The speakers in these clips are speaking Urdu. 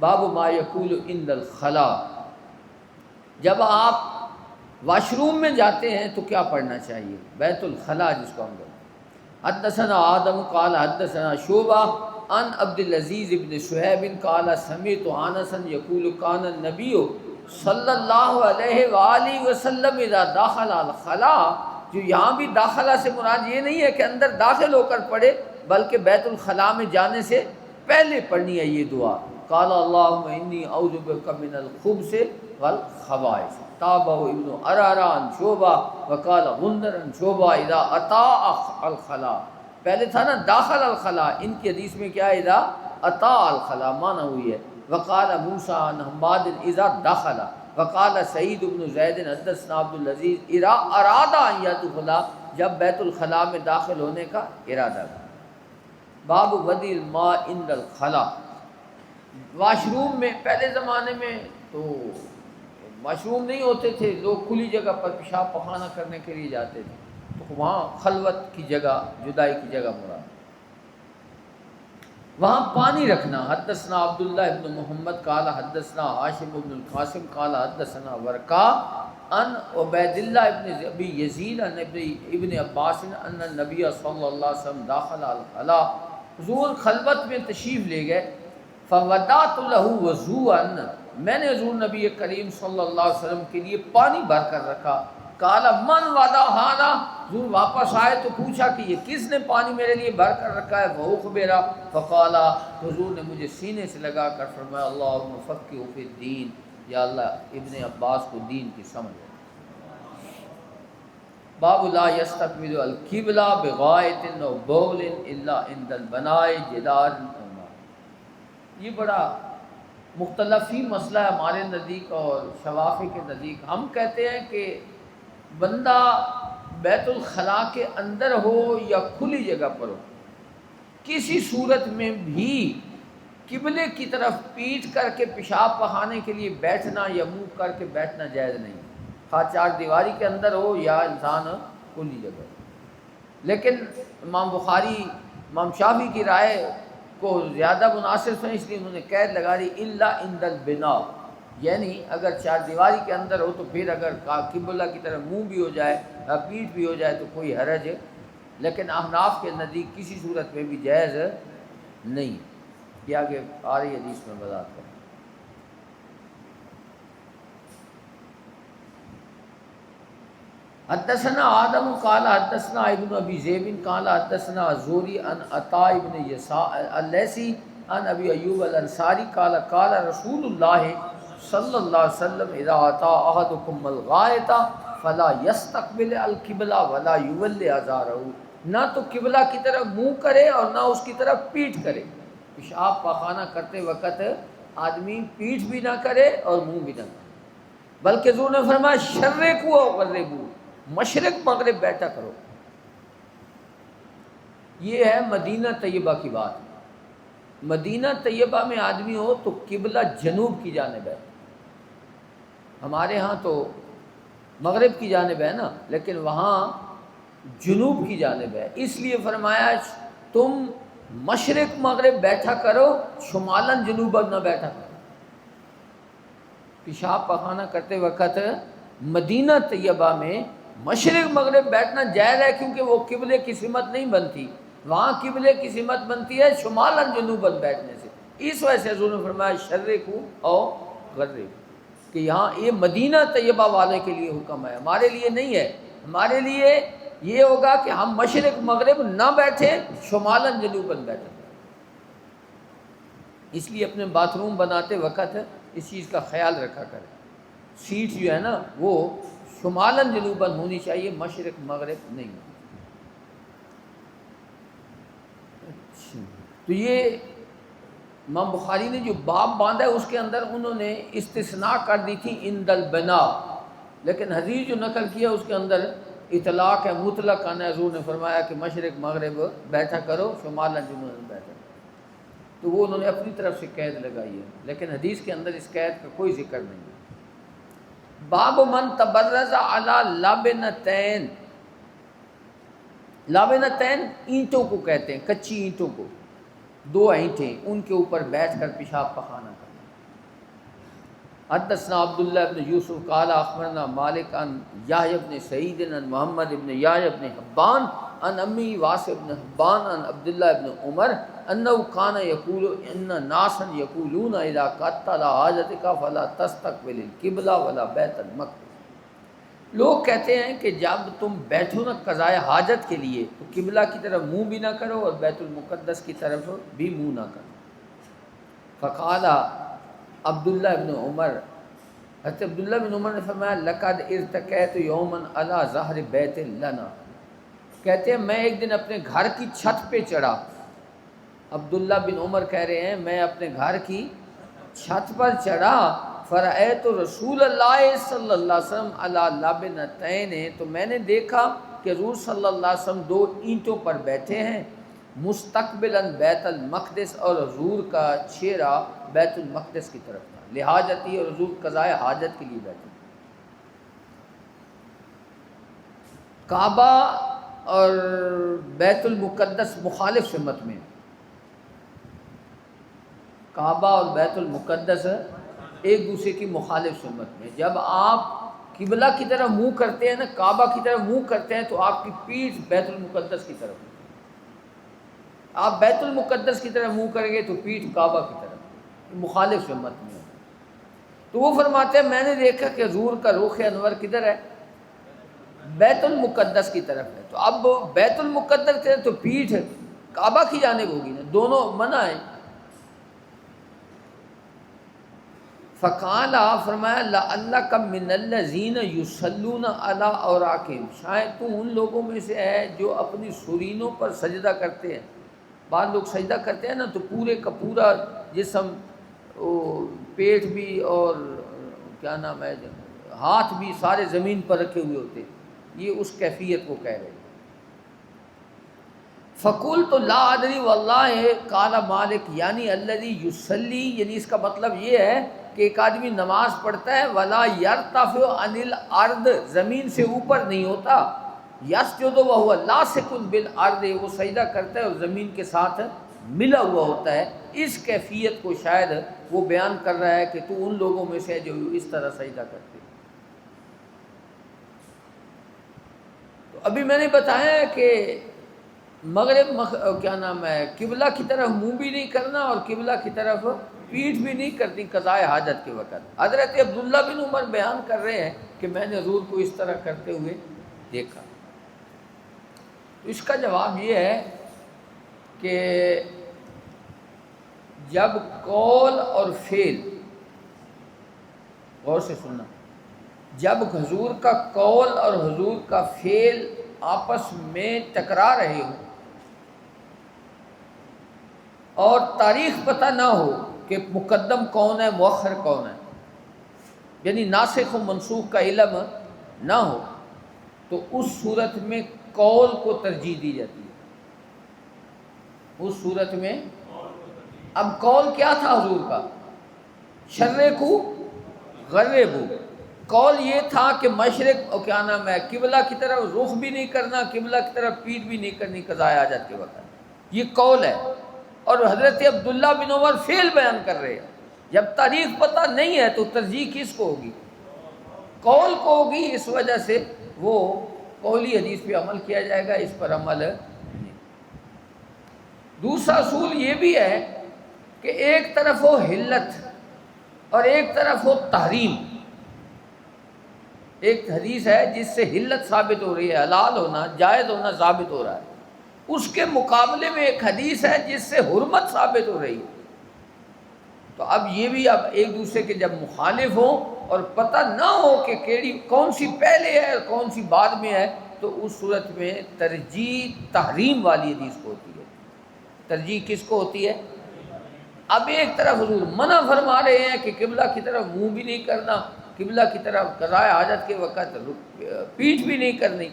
باب ما یقول عند الخلا، جب آپ واش روم میں جاتے ہیں تو کیا پڑھنا چاہیے؟ بیت الخلا جس کو ہم کہتے ہیں۔ حدثنا آدم قال حدثنا شعبہ عن عبد العزیز بن صہیب قال سمعت انس یقول کان النبی صلی اللہ علیہ وآلہ وسلم اذا دخل الخلا، جو یہاں بھی داخلہ سے مراد یہ نہیں ہے کہ اندر داخل ہو کر پڑھے، بلکہ بیت الخلا میں جانے سے پہلے پڑھنی ہے یہ دعا۔ قال اللہم انی اعوذ بک من الخبث والخبائث۔ تابع ابن ارارا عن شعبہ وقال غندر عن شعبہ اذا اتا الخلا، پہلے تھا نا داخل الخلا، ان کی حدیث میں کیا ہے؟ اذا اتا الخلا معنی ہوئی ہے۔ وقال موسیٰ عن حماد اذا دخل، وقال سعید بن زید حدثنا عبد العزیز اذا اراد ان يدخل، جب بیت الخلا میں داخل ہونے کا ارادہ کرے۔ باب وضع الماء عند الخلا، واش روم میں پہلے زمانے میں تو واش روم نہیں ہوتے تھے، لوگ کھلی جگہ پر پیشاب پخانہ کرنے کے لیے جاتے تھے، تو وہاں خلوت کی جگہ، جدائی کی جگہ مراد، وہاں پانی رکھنا۔ حدثنا عبداللہ ابن محمد قال حدثنا ہاشم بن القاسم قال حدثنا ورقا ان عبید اللہ ابن ابی یزید ان ابن عباس ان النبی صلی اللہ علیہ وسلم داخل الخلا، حضور خلوت میں تشریف لے گئے، فودعت له وضوءا، میں نے حضور نبی کریم صلی اللہ علیہ وسلم کے لیے پانی بھر کر رکھا۔ قال من وضع هذا، حضور واپس آئے تو پوچھا کہ یہ کس نے پانی میرے لیے بھر کر رکھا ہے؟ وہ خبیرہ، فقال، حضور نے مجھے سینے سے لگا کر فرمایا اللہم فقہہ فی الدین، یا اللہ ابن عباس کو دین کی سمجھ۔ باب لا یستقبل القبلہ بغائط او بول الا عند البناء جدار، یہ بڑا مختلفی مسئلہ ہے ہمارے نزدیک اور شوافی کے نزدیک۔ ہم کہتے ہیں کہ بندہ بیت الخلا کے اندر ہو یا کھلی جگہ پر ہو، کسی صورت میں بھی قبلے کی طرف پیٹ کر کے پیشاب پخانے کے لیے بیٹھنا یا منہ کر کے بیٹھنا جائز نہیں، خواہ چار دیواری کے اندر ہو یا انسان کھلی جگہ ہو۔ لیکن امام بخاری امام شافعی کی رائے کو زیادہ مناسب سمجھ، اس لیے انہوں نے قید لگا دی الا عند البناء، یعنی اگر چار دیواری کے اندر ہو تو پھر اگر قبلہ کی طرف منہ بھی ہو جائے پیٹھ بھی ہو جائے تو کوئی حرج ہے، لیکن احناف کے نزدیک کسی صورت میں بھی جائز نہیں۔ یہ آگے آ رہی حدیث میں وضاحت کریں۔ حدثنا آدم قال حدثنا ابن ابی ذئب قال حدثنا الزہری عن عطاء ابن یسار اللیثی عن ابی ایوب الانصاری قال قال رسول اللہ صلی اللہ علیہ وسلم اذا اتی احدکم الغائط فلا یستقبل القبلہ ولا یولی ادبارہ، نہ تو قبلہ کی طرف منہ کرے اور نہ اس کی طرف پیٹھ کرے۔ پیشاب پخانہ کرتے وقت آدمی پیٹھ بھی نہ کرے اور منہ بھی نہ کرے، بلکہ حضور نے فرمایا شرقوا وغربوا، مشرق مغرب بیٹھا کرو۔ یہ ہے مدینہ طیبہ کی بات۔ مدینہ طیبہ میں آدمی ہو تو قبلہ جنوب کی جانب ہے، ہمارے ہاں تو مغرب کی جانب ہے نا، لیکن وہاں جنوب کی جانب ہے، اس لیے فرمایا تم مشرق مغرب بیٹھا کرو، شمالاً جنوباً نہ بیٹھا کرو۔ پیشاب پخانہ کرتے وقت مدینہ طیبہ میں مشرق مغرب بیٹھنا جائز ہے، کیونکہ وہ قبلے کی سمت نہیں بنتی، وہاں قبلے کی سمت بنتی ہے شمالاً جنوباً بیٹھنے سے۔ اس وجہ سے حضور نے فرمایا شرقوا او غربوا، کہ یہاں یہ مدینہ طیبہ والے کے لیے حکم ہے، ہمارے لیے نہیں ہے۔ ہمارے لیے یہ ہوگا کہ ہم مشرق مغرب نہ بیٹھیں، شمالاً جنوباً بیٹھیں۔ اس لیے اپنے باتھ روم بناتے وقت اس چیز کا خیال رکھا کریں، سیٹ جو ہے نا وہ شمالاً جنوباً ہونی چاہیے، مشرق مغرب نہیں۔ تو یہ امام بخاری نے جو باب باندھا ہے اس کے اندر انہوں نے استثناء کر دی تھی عند البناء، لیکن حدیث جو نقل کیا اس کے اندر اطلاق ہے، مطلق ہے۔ حضور نے فرمایا کہ مشرق مغرب بیٹھا کرو، شمالاً جنوباً بیٹھا کرو، تو وہ انہوں نے اپنی طرف سے قید لگائی ہے، لیکن حدیث کے اندر اس قید کا کوئی ذکر نہیں ہے۔ باب من تبرز علی لبنتین، لبنتین اینٹوں کو کہتے ہیں، کچی اینٹوں کو، دو اینٹیں ان کے اوپر بیٹھ کر پیشاب پخانہ کرنا۔ حدثنا عبداللہ بن یوسف قال اخبرنا مالک عن یحیی بن سعید عن محمد بن یحیی بن حبان عن امی واسع بن حبان عن عبداللہ بن عمر انه كان يقول ان ناسا يقولون اذا قتل حاجتك فلا تستقبل القبلہ ولا بیت المقدس۔ لوگ کہتے ہیں کہ جب تم بیٹھو نا قضائے حاجت کے لیے تو قبلہ کی طرف منہ بھی نہ کرو اور بیت المقدس کی طرف بھی منہ نہ کرو۔ فقال عبداللہ بن عمر، حضرت عبداللہ بن عمر نے فرمایا لقد ارتقیت یوما علی ظہر بیت لنا، کہتے ہیں میں ایک دن اپنے گھر کی چھت پہ چڑھا۔ عبداللہ بن عمر کہہ رہے ہیں میں اپنے گھر کی چھت پر چڑھا، فرأیت رسول اللہ صلی اللہ علیہ وسلم علی لبنتین، تو میں نے دیکھا کہ حضور صلی اللہ علیہ وسلم دو اینٹوں پر بیٹھے ہیں، مستقبلا بیت المقدس، اور حضور کا چہرہ بیت المقدس کی طرف تھا، لحاجتی، اور حضور قضائے حاجت کے لیے بیٹھے۔ کعبہ اور بیت المقدس مخالف سمت میں، کعبہ اور بیت المقدس ایک دوسرے کی مخالف سمت میں۔ جب آپ قبلہ کی طرف منہ کرتے ہیں نا، کعبہ کی طرف منہ کرتے ہیں تو آپ کی پیٹھ بیت المقدس کی طرف، آپ بیت المقدس کی طرف منہ کریں گے تو پیٹھ کعبہ کی طرف، مخالف سمت میں۔ تو وہ فرماتے ہیں میں نے دیکھا کہ حضور کا رخ انور کدھر ہے؟ بیت المقدس کی طرف ہے۔ تو اب بیت المقدس ہے تو پیٹھ کعبہ کی جانب ہوگی نا، دونوں منع ہیں۔ فقال، فرمایا لعلک من الذین یصلون علی اوراقہم، شاید تو ان لوگوں میں سے ہے جو اپنی سرینوں پر سجدہ کرتے ہیں۔ بعض لوگ سجدہ کرتے ہیں نا تو پورے کا پورا جسم، پیٹ بھی اور کیا نام ہے ہاتھ بھی سارے زمین پر رکھے ہوئے ہوتے ہیں، یہ اس کیفیت کو کہہ رہے ہیں۔ فقلت لا ادری واللہ قال مالک یعنی الذی یصلی، یعنی اس کا مطلب یہ ہے کہ ایک آدمی نماز پڑھتا ہے ولا یرتفع عن الارض، زمین سے اوپر نہیں ہوتا، یسجد وهو لاصق بالارض، وہ سجدہ کرتا ہے اور زمین کے ساتھ ملا ہوا ہوتا ہے۔ اس کیفیت کو شاید وہ بیان کر رہا ہے کہ تو ان لوگوں میں سے جو اس طرح سجدہ کرتے۔ تو ابھی میں نے بتایا کہ مغرب کیا نام ہے قبلہ کی طرف منہ بھی نہیں کرنا اور قبلہ کی طرف پیٹھ بھی نہیں کرتی قضائے حاجت کے وقت۔ حضرت عبداللہ بن عمر بیان کر رہے ہیں کہ میں نے حضور کو اس طرح کرتے ہوئے دیکھا۔ اس کا جواب یہ ہے کہ جب قول اور فعل، غور سے سننا، جب حضور کا قول اور حضور کا فعل آپس میں ٹکرا رہے ہوں اور تاریخ پتہ نہ ہو کہ مقدم کون ہے مؤخر کون ہے، یعنی ناسخ و منسوخ کا علم نہ ہو، تو اس صورت میں قول کو ترجیح دی جاتی ہے۔ اس صورت میں اب قول کیا تھا حضور کا؟ شرقو غربو، قول یہ تھا کہ مشرق اور کیا نام ہے قبلہ کی طرف رخ بھی نہیں کرنا، قبلہ کی طرف پیٹھ بھی نہیں کرنی قضائے حاجت کے وقت، یہ قول ہے۔ اور حضرت عبداللہ بن عمر فعل بیان کر رہے ہیں۔ جب تاریخ پتہ نہیں ہے تو ترجیح کس کو ہوگی؟ قول کو ہوگی، اس وجہ سے وہ قولی حدیث پہ عمل کیا جائے گا، اس پر عمل نہیں۔ دوسرا اصول یہ بھی ہے کہ ایک طرف ہو حلت اور ایک طرف ہو تحریم۔ ایک حدیث ہے جس سے حلت ثابت ہو رہی ہے، حلال ہونا جائز ہونا ثابت ہو رہا ہے، اس کے مقابلے میں ایک حدیث ہے جس سے حرمت ثابت ہو رہی ہے۔ تو اب یہ بھی اب ایک دوسرے کے جب مخالف ہوں اور پتہ نہ ہو کہ کون سی پہلے ہے اور کون سی بعد میں ہے، تو اس صورت میں ترجیح تحریم والی حدیث کو ہوتی ہے۔ ترجیح کس کو ہوتی ہے؟ اب ایک طرف حضور منع فرما رہے ہیں کہ قبلہ کی طرف منہ بھی نہیں کرنا، قبلہ کی طرف قضائے حاجت کے وقت پیٹھ بھی نہیں کرنی،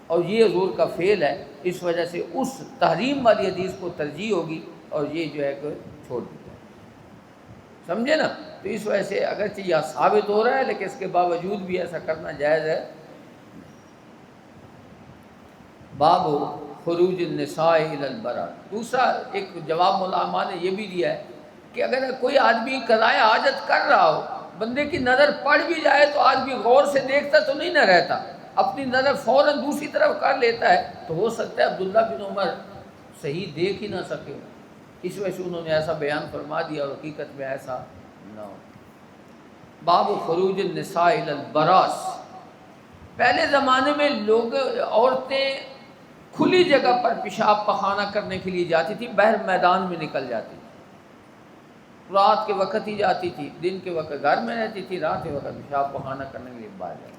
اور یہ حضور کا فعل ہے، اس وجہ سے اس تحریم والی حدیث کو ترجیح ہوگی اور یہ جو ہے کہ چھوڑ دی جائے، سمجھے نا؟ تو اس وجہ سے اگرچہ یہ ثابت ہو رہا ہے لیکن اس کے باوجود بھی ایسا کرنا جائز ہے۔ باب خروج النساء الی البرات۔ دوسرا ایک جواب علماء نے یہ بھی دیا ہے کہ اگر کوئی آدمی قضائے حاجت کر رہا ہو بندے کی نظر پڑ بھی جائے تو آدمی غور سے دیکھتا تو نہیں نہ رہتا، اپنی نظر فوراً دوسری طرف کر لیتا ہے، تو ہو سکتا ہے عبداللہ بن عمر صحیح دیکھ ہی نہ سکے، اس وجہ سے انہوں نے ایسا بیان فرما دیا، اور حقیقت میں ایسا نہ ہو۔ باب خروج النساء الی البراس، پہلے زمانے میں عورتیں کھلی جگہ پر پیشاب پخانہ کرنے کے لیے جاتی تھی، باہر میدان میں نکل جاتی تھی، رات کے وقت ہی جاتی تھی، دن کے وقت گھر میں رہتی تھی، رات کے وقت پیشاب پخانہ کرنے کے لیے باہر جاتی تھی۔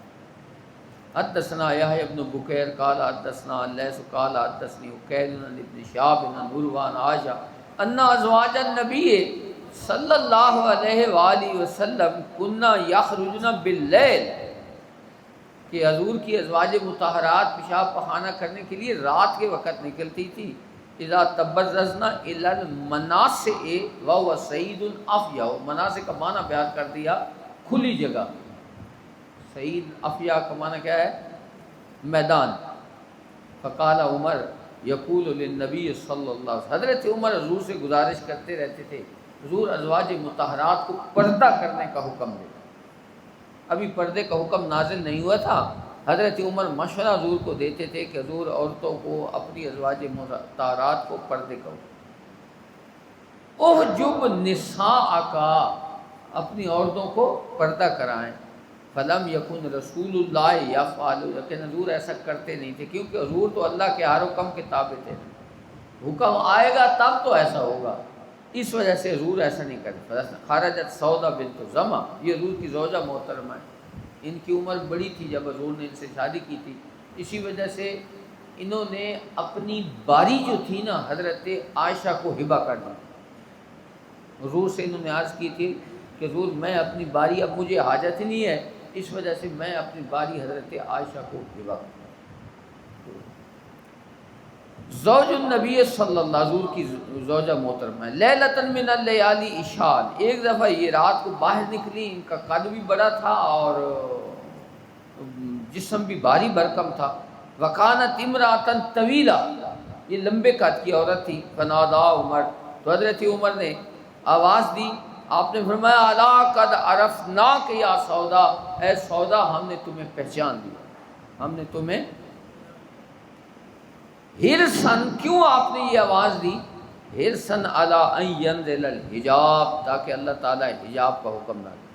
حدثنا یحییٰ بن بکیر قال حدثنا اللیث قال حدثنی عقیل عن ابن شہاب عن عروہ عن عائشہ ان ازواج النبی صلی اللہ علیہ وآلہ وسلم کننا یخرجن باللیل، کہ حضور کی ازواج مطہرات پیشاب پخانہ کرنے کے لیے رات کے وقت نکلتی تھی، اذا تبرزن الی المناصع وهو صعید افیہ، مناصع کا معنی بیان کر دیا کھلی جگہ، صعید افیہ کا معنی کیا ہے؟ میدان۔ فقال عمر یقول للنبی صلی اللہ علیہ وسلم، حضرت عمر حضور سے گزارش کرتے رہتے تھے، حضور ازواج مطہرات کو پردہ کرنے کا حکم دے، ابھی پردے کا حکم نازل نہیں ہوا تھا، حضرت عمر مشورہ حضور کو دیتے تھے کہ حضور عورتوں کو اپنی ازواج مطہرات کو پردے کرو، احجب نساءک، اپنی عورتوں کو پردہ کرائیں، فلم یکن رسول اللہ یفعل، لیکن حضور ایسا کرتے نہیں تھے، کیونکہ حضور تو اللہ کے ہر حکم کے تابع تھے، حکم آئے گا تب تو ایسا ہوگا، اس وجہ سے حضور ایسا نہیں کرتے۔ خرجت سودا بنت زمع، یہ حضور کی زوجہ محترمہ ہے، ان کی عمر بڑی تھی جب حضور نے ان سے شادی کی تھی، اسی وجہ سے انہوں نے اپنی باری جو تھی نا حضرت عائشہ کو ہبہ کر دی۔ حضور سے انہوں نے عرض کی تھی کہ حضور میں اپنی باری، اب مجھے حاجت نہیں ہے، اس وجہ سے میں اپنی باری حضرت عائشہ کو ہبہ کرتا ہوں۔ زوج النبی صلی اللہ، حضور کی زوجہ محترمہ ہے، لیلۃ من اللیالی اشال، ایک دفعہ یہ رات کو باہر نکلی، ان کا قد بھی بڑا تھا اور جسم بھی بھاری بھرکم تھا، وکانت امرأۃ طویلہ، یہ لمبے قد کی عورت تھی، فنادا عمر، تو حضرت عمر نے آواز دی، آپ نے فرمایا الا قد عرفناک یا سودا، اے سودا ہم نے تمہیں پہچان لیا، ہم نے تمہیں ہرسن، کیوں آپ نے یہ آواز دی؟ ہرسن علی ان ینزل الحجاب، تاکہ اللہ تعالیٰ حجاب کا حکم نہ دے،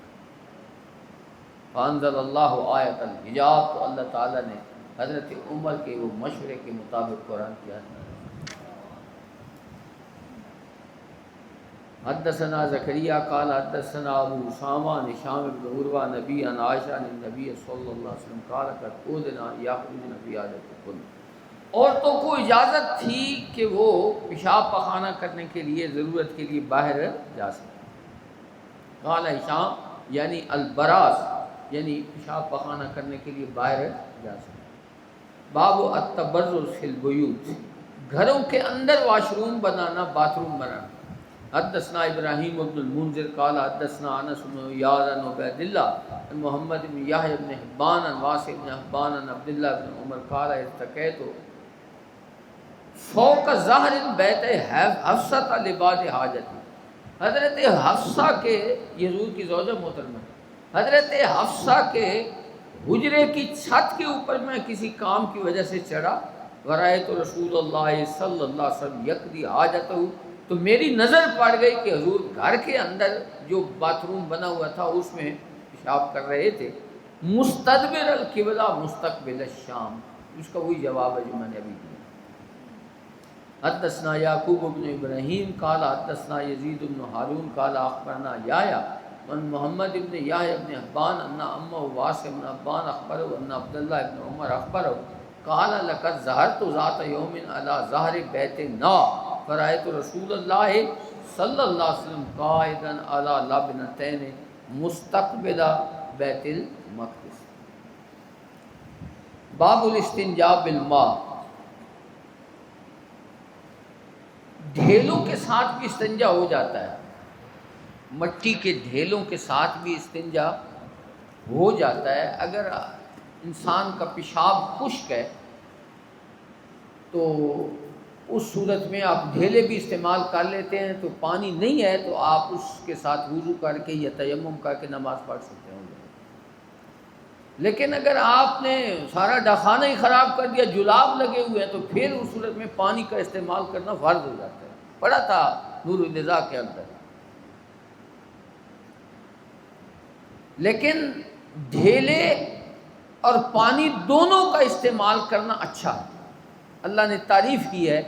فانزل اللہ آیت الحجاب، تو اللہ تعالیٰ نے حضرت عمر کے وہ مشورے کے مطابق قرآن کی آیت نازل کی۔ حدثنا زکریا قال حدثنا ابو اسامہ عن ہشام بن عروہ نبی عن عائشہ عن النبی صلی اللہ علیہ وسلم قال قد اذن یخرجن فی عادتکن، عورتوں کو اجازت تھی کہ وہ پیشاب پخانہ کرنے کے لیے، ضرورت کے لیے باہر جا سکیں۔ قال ہشام یعنی البراس، یعنی پیشاب پخانہ کرنے کے لیے باہر جا سکیں۔ باب التبرز فی البیوت، گھروں کے اندر واش روم بنانا، باتھ روم بنانا۔ حدثنا ابراہیم بن المنذر قال حدثنا انس بن ایاض عن عبید اللہ عن محمد بن یحییٰ بن حبان عن واسع بن حبان عن عبد اللہ بن عمر قال ارتقیت فوق ظہر بیت حفصہ لبعض حاجتی، حضرت حفصہ کے، یہ حضور کی زوجہ محترمہ، حضرت حفصہ کے حجرے کی چھت کے اوپر میں کسی کام کی وجہ سے چڑھا، ورأیت رسول اللہ صلی اللہ علیہ وسلم یقضی حاجتہ، تو میری نظر پڑ گئی کہ حضور گھر کے اندر جو باتھ روم بنا ہوا تھا اس میں پیشاب کر رہے تھے، مستدبر القبلہ مستقبل الشام، اس کا وہی جواب ہے جو میں نے ابھی دیا۔ حدثنا یعقوب بن ابراہیم قال حدثنا یزید بن ہارون قال اخبرنا یحییٰ عن محمد بن یحییٰ بن حبان ان امہ واسع بن حبان اخبرہ ان عبداللہ بن عمر اخبرہ قال لقد ظہرت ذات یوم علی ظہر بیت نا فرأیت رسول اللہ صلی اللہ علیہ وسلم قائدا علی لبنتین مستقبل بیت المقدس۔ باب الاستنجاء بالماء، ڈھیلوں کے ساتھ بھی استنجا ہو جاتا ہے، مٹی کے ڈھیلوں کے ساتھ بھی استنجا ہو جاتا ہے۔ اگر انسان کا پیشاب خشک ہے تو اس صورت میں آپ ڈھیلے بھی استعمال کر لیتے ہیں، تو پانی نہیں ہے تو آپ اس کے ساتھ وضو کر کے یا تیمم کر کے نماز پڑھ سکتے ہیں۔ لیکن اگر آپ نے سارا ڈاخانہ ہی خراب کر دیا، جلاب لگے ہوئے ہیں، تو پھر اس صورت میں پانی کا استعمال کرنا فرض ہو جاتا ہے۔ پڑھا تھا نور النزاع کے اندر۔ لیکن ڈھیلے اور پانی دونوں کا استعمال کرنا اچھا ہے۔ اللہ نے تعریف کی ہے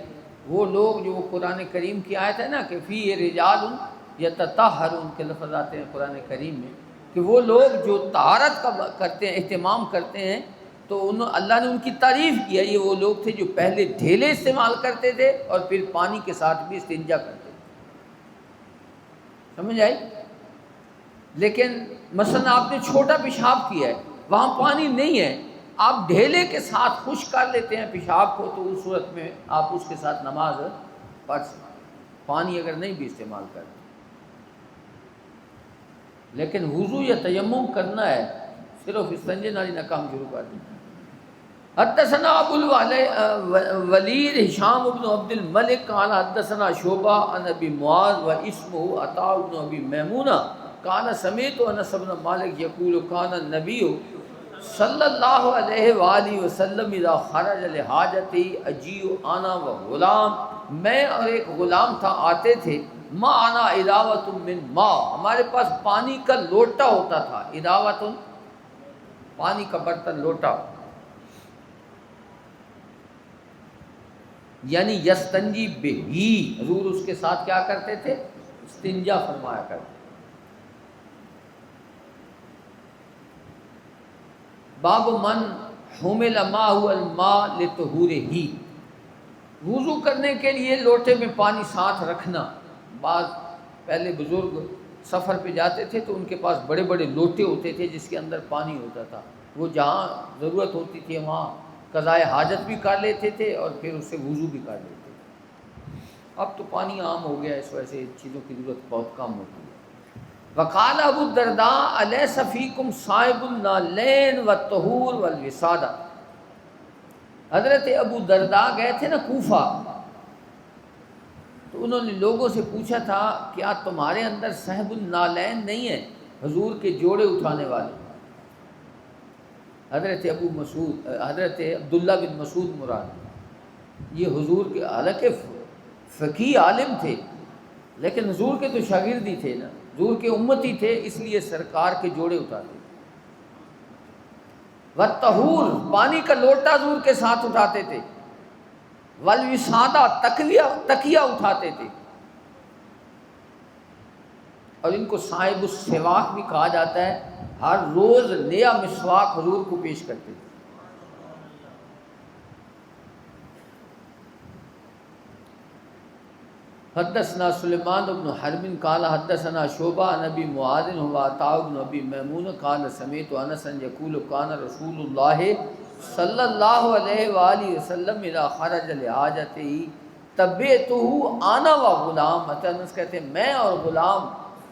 وہ لوگ جو قرآن کریم کی آیت ہے نا کہ فی رجال یتطہرون کے لفظ آتے ہیں قرآن کریم میں، کہ وہ لوگ جو طہارت کا کرتے ہیں، اہتمام کرتے ہیں، تو اللہ نے ان کی تعریف کی ہے۔ یہ وہ لوگ تھے جو پہلے ڈھیلے استعمال کرتے تھے اور پھر پانی کے ساتھ بھی استنجا کرتے تھے۔ سمجھ آئی؟ لیکن مثلا آپ نے چھوٹا پیشاب کیا ہے، وہاں پانی نہیں ہے، آپ ڈھیلے کے ساتھ خشک کر لیتے ہیں پیشاب کو، تو اس صورت میں آپ اس کے ساتھ نماز پڑھ سکتے ہیں، پانی اگر نہیں بھی استعمال کرتے۔ لیکن وضو یا تیمم کرنا ہے، صرف استنجے نالی نہ کام شروع کر دیں۔ حدثنا ابو الولید ہشام بن عبد الملک قال حدثنا شعبہ عن ابی معاذ و اسمہ عطاء بن ابی میمونہ قال سمعت انس بن مالک یقول کان النبی صلی اللہ علیہ وآلہ وسلم اذا خرج لحاجتی اجیء انا و غلام، میں اور ایک غلام تھا آتے تھے، ما انا اداوۃ من ماء، ہمارے پاس پانی کا لوٹا ہوتا تھا، اداوۃ پانی کا برتن، لوٹا، یعنی یستنجی بہی، حضور اس کے ساتھ کیا کرتے تھے؟ استنجا فرمایا کرتے تھے۔ باب من حمل ماء الماء لطہورہ، وضو کرنے کے لیے لوٹے میں پانی ساتھ رکھنا۔ بعض پہلے بزرگ سفر پہ جاتے تھے تو ان کے پاس بڑے بڑے لوٹے ہوتے تھے جس کے اندر پانی ہوتا تھا، وہ جہاں ضرورت ہوتی تھی وہاں قضائے حاجت بھی کر لیتے تھے اور پھر اس سے وضو بھی کر لیتے تھے۔ اب تو پانی عام ہو گیا، اس وجہ سے ان چیزوں کی ضرورت بہت کم ہوتی ہے۔ وقال ابو الدرداء الیس فیکم صاحب النعلین والطہور والوسادہ، حضرت ابو الدرداء گئے تھے نا کوفہ، تو انہوں نے لوگوں سے پوچھا تھا کیا تمہارے اندر صاحب النعلین نہیں ہے، حضور کے جوڑے اٹھانے والے؟ حضرت حضرت عبداللہ بن مسعود مراد، یہ حضور کے حالانکہ فقیہ عالم تھے لیکن حضور کے تو شاگرد ہی تھے نا، حضور کے امتی تھے، اس لیے سرکار کے جوڑے اٹھاتے تھے۔ والطہور، پانی کا لوٹا حضور کے ساتھ اٹھاتے تھے۔ والوسادہ، تکیہ اٹھاتے تھے، اور ان کو صاحب السواک بھی کہا جاتا ہے، ہر روز نیا مسواک حضور کو پیش کرتے تھے۔ حدثنا سلیمان بن حرب قال حدثنا شعبہ عن ابی معاذ و عطاء بن ابی میمون قال سمعت انس یقول کان رسول اللہ صلی اللہ علیہ وآلہ وسلم اذا خرج لحاجتہ تبعتہ انا و غلام، انس کہتے ہیں میں اور غلام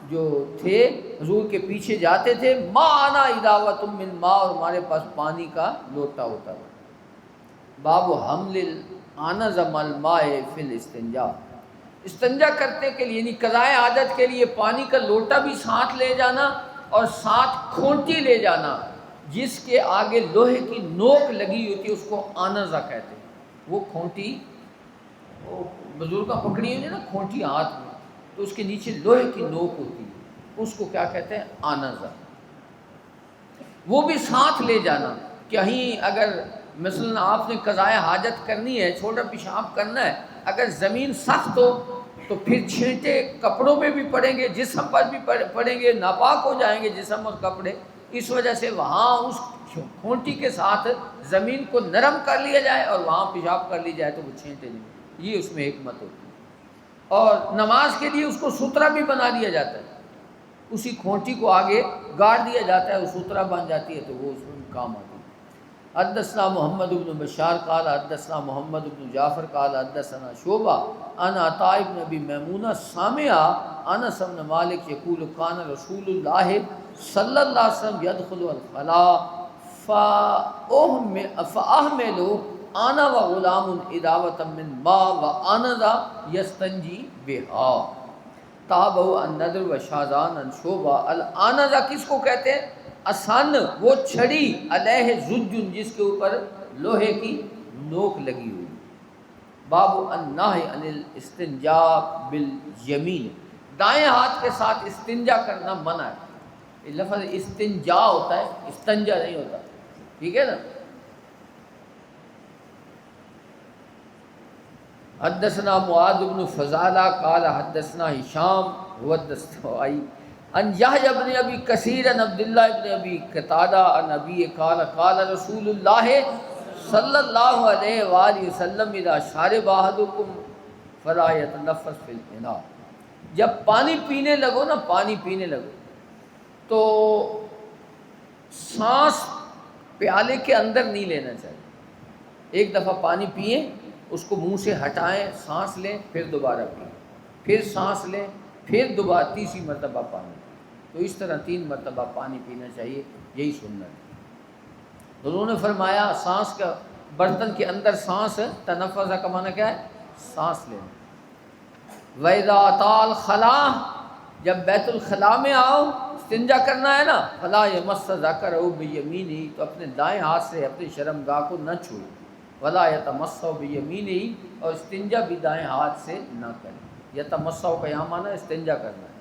جو تھے حضور کے پیچھے جاتے تھے، ما انا اداوۃ من ماء، اور ہمارے پاس پانی کا لوٹا ہوتا تھا۔ باب حمل الانظم الماء فی الاستنجاء، استنجا کرنے کے لیے یعنی قضائے حاجت کے لیے پانی کا لوٹا بھی ساتھ لے جانا اور ساتھ کھونٹی لے جانا جس کے آگے لوہے کی نوک لگی ہوتی ہے، اس کو آنزہ کہتے ہیں۔ وہ کھونٹی وہ بزرگاں پکڑی ہوئی نا کھونٹی ہاتھ میں، تو اس کے نیچے لوہے کی نوک ہوتی ہے، اس کو کیا کہتے ہیں؟ آنزہ۔ وہ بھی ساتھ لے جانا، کہیں اگر مثلا آپ نے قضائے حاجت کرنی ہے، چھوٹا پیشاب کرنا ہے، اگر زمین سخت ہو تو پھر چھینٹے کپڑوں میں بھی پڑیں گے، جسم پر بھی پڑیں گے، ناپاک ہو جائیں گے جسم اور کپڑے، اس وجہ سے وہاں اس کھونٹی کے ساتھ زمین کو نرم کر لیا جائے اور وہاں پیشاب کر لی جائے تو وہ چھینٹے نہیں، یہ اس میں حکمت ہوتی ہے۔ اور نماز کے لیے اس کو سترہ بھی بنا دیا جاتا ہے، اسی کھونٹی کو آگے گاڑ دیا جاتا ہے، وہ سترہ بن جاتی ہے تو وہ اس میں کام آتی ہے۔ حدثنا محمد بن بشار قال حدثنا محمد بن جعفر قال حدثنا شعبہ عن عطاء بن ابی میمونہ سامع انس بن مالک یقول کان رسول اللہ صلی اللہ علیہ وسلم یدخل الخلاء فاحمل آنا و غلام اداوۃ من ماء و آنذا یستنجی بہا تابہ النضر و شاذان ان شوبہ۔ الآنذا کس کو کہتے ہیں؟ آسان، وہ چھڑی علیہ زجن جس کے اوپر لوہے کی نوک لگی ہوئی۔ باب النہی عن الاستنجاء بالیمین، دائیں ہاتھ کے ساتھ استنجا کرنا منع ہے۔ یہ لفظ استنجا ہوتا ہے، استنجا نہیں ہوتا، ٹھیک ہے نا۔ حدثنا معاذ بن فضالہ قال حدثنا ہشام هو الدستوائی عن یحییٰ بن ابی کثیر عن عبداللہ بن ابی قتادہ عن ابی قال قال رسول اللہ صلی اللہ علیہ وآلہ وسلم اذا شرب احدکم فلا یتنفس فی الاناء، جب پانی پینے لگو نا، پانی پینے لگو تو سانس پیالے کے اندر نہیں لینا چاہیے۔ ایک دفعہ پانی پئیں، اس کو منہ سے ہٹائیں، سانس لیں، پھر دوبارہ پئیں، پھر سانس لیں، پھر دوبارہ تیسری مرتبہ پانی پئیں۔ تو اس طرح 3 مرتبہ پانی پینا چاہیے، یہی سنت ہے۔ انہوں نے فرمایا سانس کا برتن کے اندر سانس، تنفس کا معنی کیا ہے؟ سانس لینا۔ وَإِذَا أَتَى الْخَلَاءَ، جب بیت الخلاء میں آؤ، استنجا کرنا ہے نا، فَلَا يَمَسَّ ذَكَرَهُ بِيَمِينِهِ، تو اپنے دائیں ہاتھ سے اپنی شرمگاہ کو نہ چھوئے۔ وَلَا يَتَمَسَّحُ بِيَمِينِهِ، اور استنجا بھی دائیں ہاتھ سے نہ کرے۔ یتمسح کا یہاں معنی استنجا کرنا ہے۔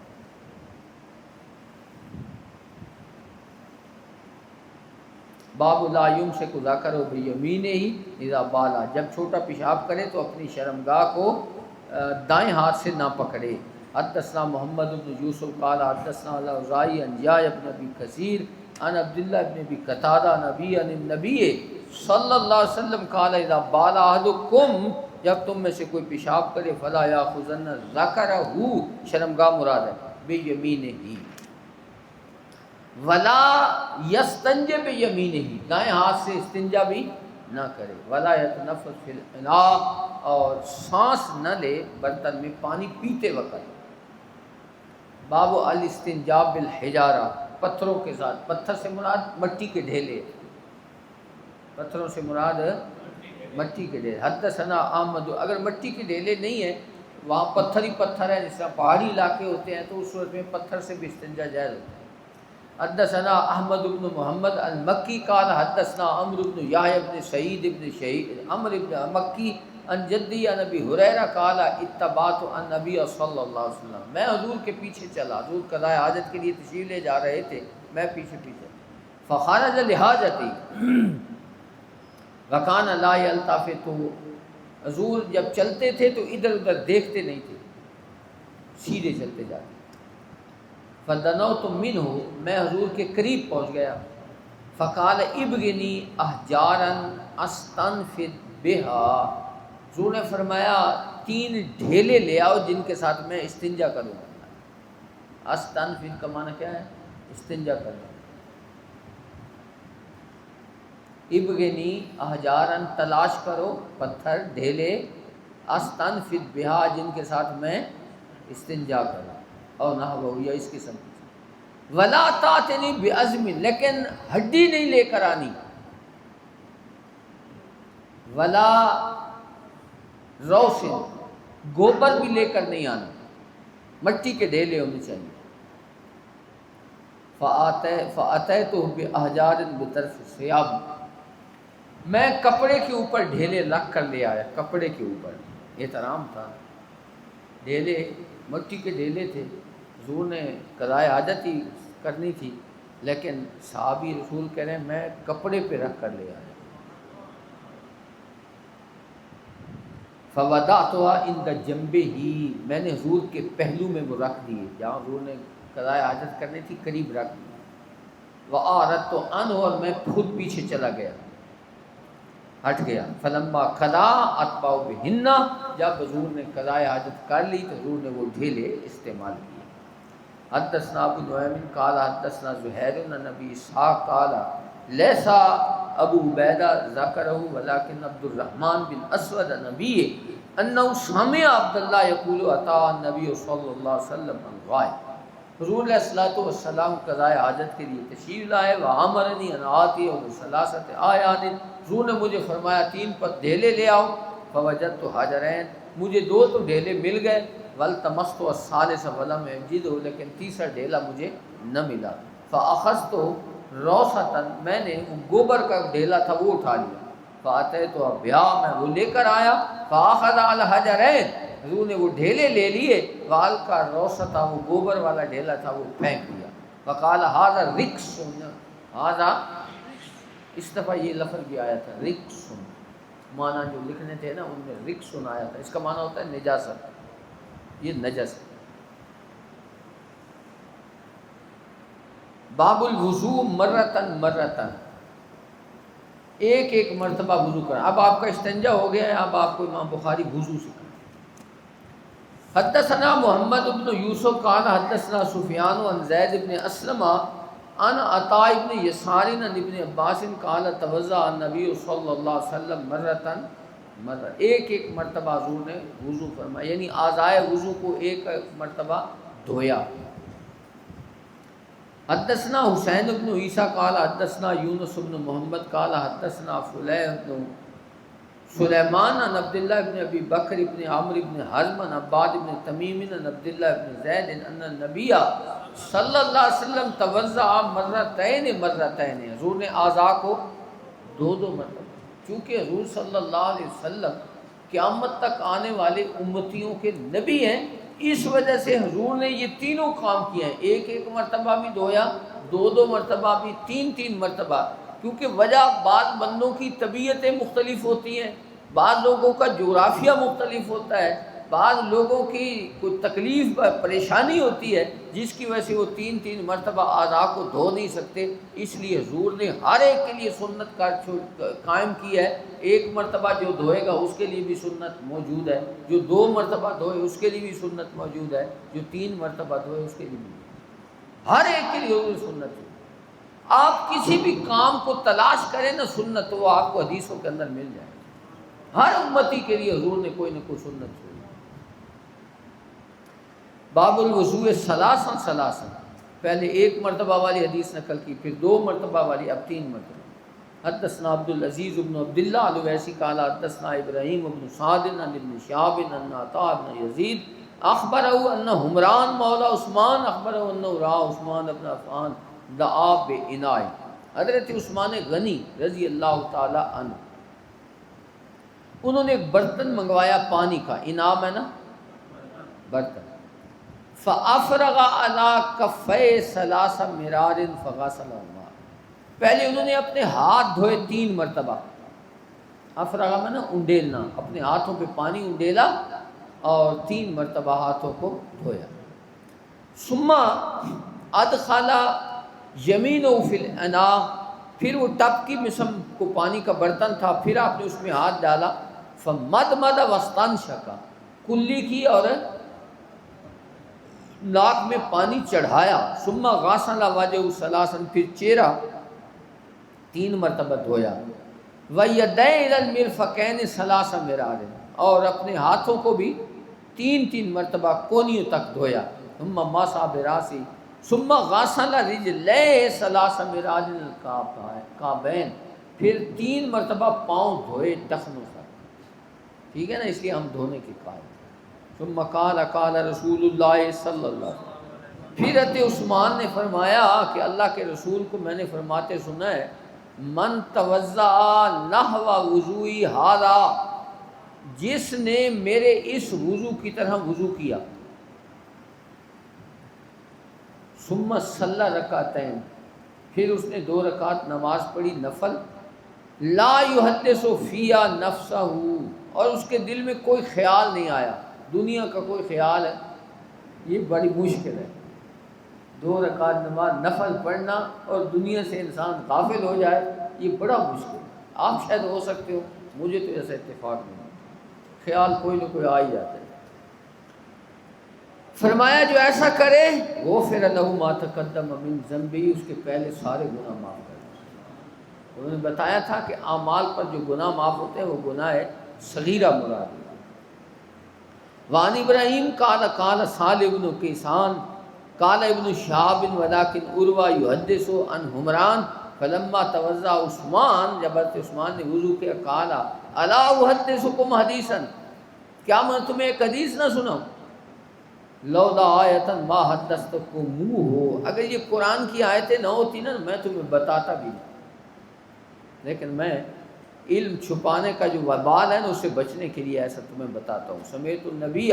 باب لا یمسک ذکرہ بیمینہ اذا بالا، جب چھوٹا پیشاب کرے تو اپنی شرمگاہ کو دائیں ہاتھ سے نہ پکڑے۔ حدثنا محمد بن یوسف قال حدثنا الاوزاعی عن یحییٰ بن ابی کثیر عن عبداللہ بن ابی قتادہ نبی عن النبی صلی اللہ علیہ وسلم قال اذا بال احدکم، جب تم میں سے کوئی پیشاب کرے، فلا یاخذن ذکرہ، شرمگاہ مراد ہے، بیمینہ، ولا یستنج بیمینہ، دائیں ہاتھ سے استنجا بھی نہ کرے۔ ولا یتنفس فی الاناء، اور سانس نہ لے برتن میں پانی پیتے وقت۔ باب الاستنجاء بالحجارہ، پتھروں کے ساتھ، پتھر سے مراد مٹی کے ڈھیلے، پتھروں سے مراد مٹی کے ڈھیلے۔ حدثنا احمد، اگر مٹی کے ڈھیلے نہیں ہیں، وہاں پتھر ہی پتھر ہے، جس طرح پہاڑی علاقے ہوتے ہیں تو اس صورت میں پتھر سے بھی استنجا جائز ہوتا ہے۔ حدثنا احمد بن محمد المکی قال حدثنا عمرو بن یحییٰ بن سعید بن شہید عمرو بن مکی عن جدی عن ابی ہریرہ قال اتبعت النبی صلی اللہ علیہ وسلم، میں حضور کے پیچھے چلا، حضور قضاء حاجت کے لیے تشریف لے جا رہے تھے، میں پیچھے پیچھے، فخرج لحاجتی وکان لا یلتفت، حضور جب چلتے تھے تو ادھر ادھر دیکھتے نہیں تھے، سیدھے چلتے جاتے۔ فدنوت منہ، میں حضور کے قریب پہنچ گیا، فقال ابغنی احجارا استنفد بہا، حضور نے فرمایا 3 ڈھیلے لے آؤ جن کے ساتھ میں استنجا کروں۔ استنفد کا معنی کیا ہے؟ استنجا کرنا۔ ابغنی احجارا، تلاش کرو پتھر ڈھیلے، استنفد بہا، جن کے ساتھ میں استنجا کروں، اور نہ وہ یا اس قسم کی۔ ولا تاتنی بعزم، لیکن ہڈی نہیں لے کر آنی۔ ولا روسن، گوبر بھی لے کر نہیں آنا، مٹی کے ڈھیلے ہونے چاہیے۔ فاتیتہ باحجار بطرف ثیاب، میں کپڑے کے اوپر ڈھیلے رکھ کر لے آیا، کپڑے کے اوپر احترام تھا، ڈھیلے مٹی کے ڈھیلے تھے، حضور نے قضاء حاجت ہی کرنی تھی، لیکن صحابی رسول کہہ رہے ہیں میں کپڑے پہ رکھ کر لے آیا۔ فوضعتها عند جنبه، میں نے حضور کے پہلو میں وہ رکھ دیے، جہاں حضور نے قضاء حاجت کرنی تھی قریب رکھ دی۔ وأعرضت عنه، اور میں خود پیچھے چلا گیا، ہٹ گیا۔ فلما قضا اتبع بہن، جب حضور نے قضاء حاجت کر لی تو حضور نے وہ ڈھیلے استعمال کیے۔ حدثنا ابو نعیم قال حدثنا زہیر عن ابی اسحاق قال لیس ابو عبیدہ ذکرہ ولکن عبد الرحمن بن اسود نبی انہ سمع عبداللہ یقول اتى النبی صلی اللہ علیہ وسلم الغائب، حضور علیہ الصلوۃ والسلام قضائے حاجت کے لیے تشریف لائے، وَأَمَرَنِي أَنْ آتِيَهُ بِثَلَاثَةِ آیَاتٍ، حضور نے مجھے فرمایا 3 ڈھیلے لے آؤ، فوجدت حجرین، مجھے 2 تو ڈھیلے مل گئے، والتمست الثالث فلم اجدہ، لیکن تیسرا ڈھیلا مجھے نہ ملا، فاخذت روثۃ، میں نے وہ گوبر کا ڈھیلا تھا وہ اٹھا لیا، فاتیت بہا، میں وہ لے کر آیا، فاخذ الحجرین، حضور نے وہ ڈھیلے لے لیے، والقى الروثۃ، وہ گوبر والا ڈھیلا تھا وہ پھینک دیا، فقال ھذا رکس، ھذا اس دفعہ یہ لفظ بھی آیا تھا رکس، معنی جو لکھنے تھے نا ان میں رکس آیا تھا، اس کا معنی ہوتا ہے نجاست، یہ نجس ہے۔ باب الوضوء مرتن مرتن، ایک ایک مرتبہ وضو کرنا۔ اب آپ کا استنجا ہو گیا ہے، اب آپ کو امام بخاری وضو سکھائیں۔ حدثنا محمد بن یوسف قال حدثنا سفیان عن زید بن اسلم عن عطاء بن یسار عن ابن عباس قال توضأ النبی صلی اللہ علیہ وسلم مرتن مرہ، ایک ایک مرتبہ حضور نے وضو فرمایا، یعنی اعضائے وضو کو ایک مرتبہ دھویا۔ حدثنا حسین بن عیسیٰ قال حدثنا یونس بن محمد قال حدثنا فلیح بن سلیمان عن عبداللہ بن ابی بکر بن عمرو بن حزم عن عباد بن تمیم عن عبداللہ بن زید ان النبی صلی اللہ علیہ وسلم توضأ مرتین مرتین، حضور نے اعضاء کو 2 مرتبہ، چونکہ حضور صلی اللہ علیہ وسلم قیامت تک آنے والے امتیوں کے نبی ہیں، اس وجہ سے حضور نے یہ تینوں کام کیے ہیں، ایک ایک مرتبہ بھی دھویا، 2 مرتبہ بھی، 3 مرتبہ، کیونکہ وجہ بعض بندوں کی طبیعتیں مختلف ہوتی ہیں، بعض لوگوں کا جغرافیہ مختلف ہوتا ہے، بعض لوگوں کی کوئی تکلیف پریشانی ہوتی ہے جس کی وجہ سے وہ 3 مرتبہ اعضاء کو دھو نہیں سکتے، اس لیے حضور نے ہر ایک کے لیے سنت کا قائم کی ہے، 1 مرتبہ جو دھوئے گا اس کے لیے بھی سنت موجود ہے، جو 2 مرتبہ دھوئے اس کے لیے بھی سنت موجود ہے، جو 3 مرتبہ دھوئے اس کے لیے بھی، ہر ایک کے لیے حضور سنت ہے۔ آپ کسی بھی کام کو تلاش کریں نا سنت، تو وہ آپ کو حدیثوں کے اندر مل جائے، ہر امتی کے لیے حضور نے کوئی نہ کوئی سنت چھوڑی۔ باب الوضوء ثلاثا ثلاثا، پہلے 1 مرتبہ والی حدیث نقل کی، پھر 2 مرتبہ والی، اب 3 مرتبہ۔ حدثنا عبد العزیز بن عبداللہ الویسی قال حدثنا ابراہیم بن سعد عن ابن شہاب عن عطاء بن یزید اخبرہ ان حمران مولا عثمان اخبرہ انہ رأى عثمان بن عفان دعا بإناء، حضرت عثمان غنی رضی اللہ تعالی عنہ، انہوں نے ایک برتن منگوایا پانی کا، اناء میں نا برتن، فافرغ علی کفیہ 3 مرار فغسلہما، پہلے انہوں نے اپنے ہاتھ دھوئے 3 مرتبہ، افرغ میں نا انڈیلنا، اپنے ہاتھوں پہ پانی انڈیلا اور 3 مرتبہ ہاتھوں کو دھویا، ثم ادخل یمینہ فی الاناء، پھر وہ ٹپ کی مسم کو پانی کا برتن تھا، پھر آپ نے اس میں ہاتھ ڈالا، فمدمد واستنشق، کلی کی اور ناک میں پانی چڑھایا، ثم غسل وجهه 3، پھر چہرہ 3 مرتبہ دھویا، وَيَدَيْهِ إِلَى الْمِرْفَقَيْنِ 3 مرار، اور اپنے ہاتھوں کو بھی 3 مرتبہ کونیوں تک دھویا، ثم مسح براسه، ثم غسل رجليه 3 مرار الکعبین، پھر 3 مرتبہ پاؤں دھوئے ٹخنوں تک، ٹھیک ہے نا، اس لیے ہم دھونے کے قائل۔ ثم قال قال رسول اللہ صلی اللہ علیہ وسلم، پھر حضرت عثمان نے فرمایا کہ اللہ کے رسول کو میں نے فرماتے سنا ہے، من توضأ نحو وضوئی ھذا، جس نے میرے اس وضو کی طرح وضو کیا، ثم صلی رکعتین، پھر اس نے 2 رکعت نماز پڑھی نفل، لا یحدث فیہا نفسہ، اور اس کے دل میں کوئی خیال نہیں آیا، دنیا کا کوئی خیال ہے، یہ بڑی مشکل ہے، 2 رکعت نماز نفل پڑھنا اور دنیا سے انسان غافل ہو جائے، یہ بڑا مشکل ہے، آپ شاید ہو سکتے ہو، مجھے تو ایسا اتفاق نہیں، خیال کوئی نہ کوئی آ ہی جاتا ہے۔ فرمایا جو ایسا کرے غفر لہ ما تقدم من ذنبہ، اس کے پہلے سارے گناہ معاف کر دیں۔ انہوں نے بتایا تھا کہ اعمال پر جو گناہ معاف ہوتے ہیں وہ گناہ صغیرہ مراد ہے۔ وعن ابراہیم قال قال صالح بن کیسان قال ابن شہاب ولکن عروہ یحدث عن حمران فلما توضا عثمان، جب حضرت عثمان نے وضو کیا، قال الا احدثکم حدیثا، کیا میں تمہیں ایک حدیث نہ سناؤں؟ لولا آیتا ما حدثتکموہ، اگر یہ قرآن کی آیتیں نہ ہوتی نا میں تمہیں بتاتا بھی نہیں، لیکن میں علم چھپانے کا جو وبال ہے نا اس سے بچنے کے لیے ایسا تمہیں بتاتا ہوں۔ سمیت النبی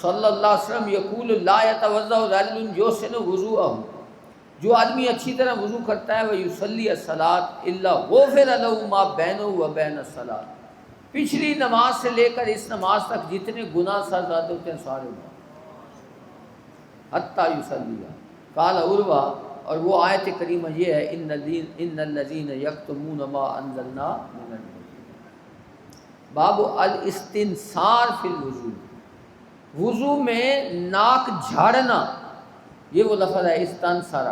صلی اللہ علیہ وسلم یقول لا یتوضا رجل یحسن وضوءہ، جو آدمی اچھی طرح وضو کرتا ہے وہ یصلی الصلاۃ الا غفر له ما بینہ و بین الصلاۃ، پچھلی نماز سے لے کر اس نماز تک جتنے گناہ سرزاد ہوتے ہیں سارے گناہ حتی یصلی۔ قال عروہ، اور وہ آیت کریمہ یہ ہے ان الذین یکتمون ما انزلنا من البینات۔ باب الاستنثار فی الوضو، وضو میں ناک جھاڑنا، یہ وہ لفظ ہے استنثر۔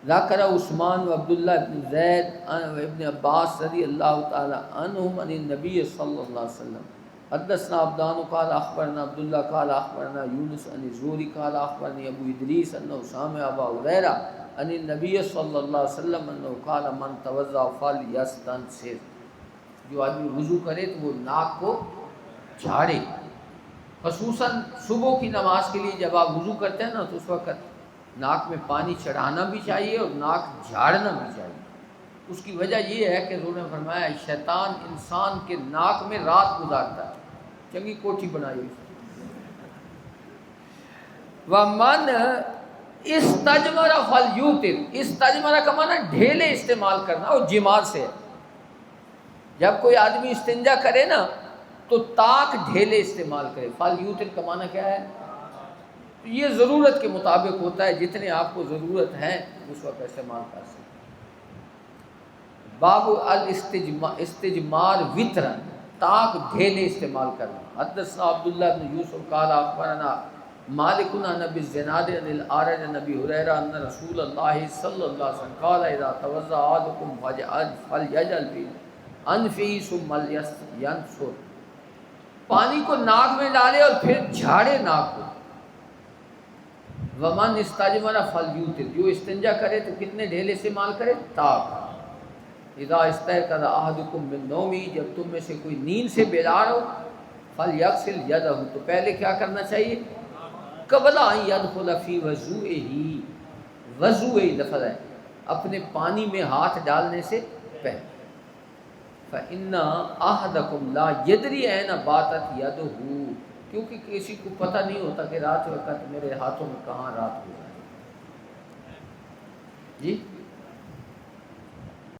ذکر عثمان و عبداللہ ابن زید و ابن عباس رضی اللہ تعالی عنہم عن النبی صلی اللہ علیہ وسلم حدثنا عبدان قال اخبرنا عبداللہ قال اخبرنا یونس عن الزہری قال اخبرنی ابو ادریس انہ سمع ابا ہریرہ عن النبی صلی اللہ علیہ وسلم انہ قال من توضا فلیستنثر، جو آدمی وضو کرے تو وہ ناک کو جھاڑے، خصوصاً صبح کی نماز کے لیے جب آپ وضو کرتے ہیں نا تو اس وقت ناک میں پانی چڑھانا بھی چاہیے اور ناک جھاڑنا بھی چاہیے۔ اس کی وجہ یہ ہے کہ حضور نے فرمایا شیطان انسان کے ناک میں رات گزارتا ہے، چنگی کوٹھی بنائی ہوئی۔ وَمَنْ اسْتَجْمَرَ فَلْيُوتِرْ، استجمرہ کا معنی ڈھیلے استعمال کرنا، اور جمار سے ہے۔ جب کوئی آدمی استنجا کرے نا تو تاک ڈھیلے استعمال کرے۔ فَلْيُوتِرْ کا معنی کیا ہے؟ یہ ضرورت کے مطابق ہوتا ہے، جتنے آپ کو ضرورت ہے اس وقت استعمال کر سکتے۔ باب الاستجمار وطرن، تاک ڈھیلے استعمال کرنا۔ حدثنا عبداللہ بن یوسف قال اخبرنا مالک عن ابی الزناد عن الاعرج عن ابی ہریرہ ان رسول اللہ صلی اللہ علیہ وسلم قال اذا توضا احدکم فلیجعل فی انفہ ثم لینثر، پانی کو ناک میں ڈالے اور پھر جھاڑے ناک کو۔ ومن استجمر فلیوتر، جو استنجا کرے تو کتنے ڈھیلے استعمال کرے؟ تاک۔ اذا استيقظ احدکم من نومہ، جب تم میں سے کوئی نیند سے بیدار ہو، فلیغسل یدہ، تو پہلے کیا کرنا چاہیے؟ قبل ان يدخل فی وضوئہ، وضوء لفظ ہے، اپنے پانی میں ہاتھ ڈالنے سے پہلے۔ فإن أحدكم لا يدري أين باتت يده، کیونکہ کسی کو پتہ نہیں ہوتا کہ رات وقت میرے ہاتھوں میں کہاں رات گزاری۔ جی